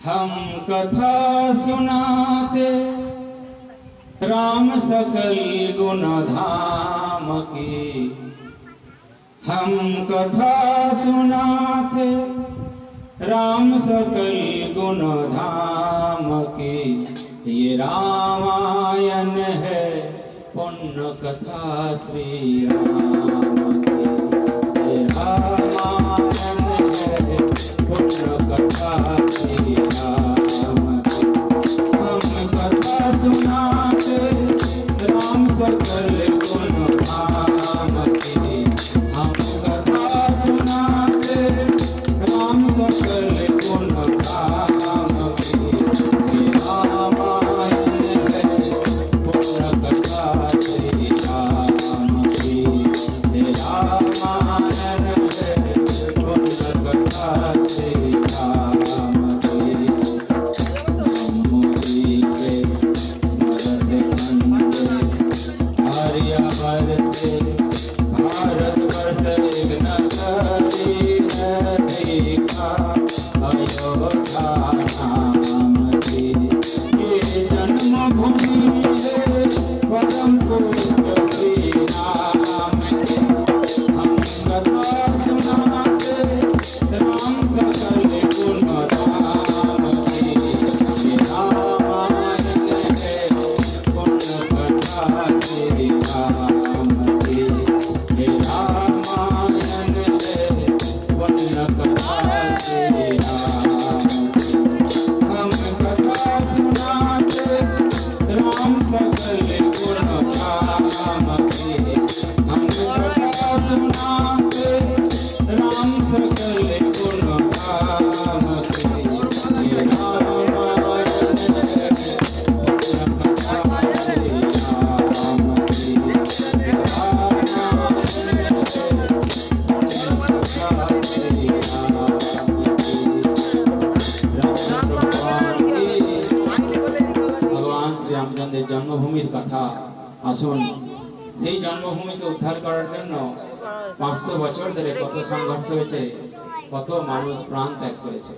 हम कथा सुनाते राम सकल गुण धाम की। हम कथा सुनाते राम सकल गुण धाम की। ये रामायण है पुण्य कथा श्री राम की। ये रामायण है पुण्य कथा श्री राम की। हम कथा सुनाते राम सकल गुण धाम की। हम कथा सुनाते राम सकल गुण धाम की। ये रामायण है पुण्य कथा श्री राम की। ये रामायण है पुण्य कथा श्री राम की। मोदी के मरद मंदे आर्यवर्ते भारत वर्ष एक नगरी है देखा अयोध्या नाम की। ये जन्मभूमि है परम पूज्य श्री राम की। हम कथा सुनाते राम सकल गुण धाम की। ये रामायण है पुण्य कथा श्री राम की। ये रामायण है पुण्य कथा श्री राम की। हम कथा सुनाते राम सकल गुण धाम की। हम कथा सुनाते राम सकल गुण धाम की। ये रामायण है पुण्य कथा श्री राम की। ये रामायण है पुण्य कथा श्री राम की। भगवान श्री रामचंद्रेर जन्मभूमिर कथा आसुन সেই জন্মভূমিকে উদ্ধার করার জন্য 500 বছর ধরে কত সংঘর্ষ হয়েছে, কত মানুষ প্রাণ ত্যাগ করেছে।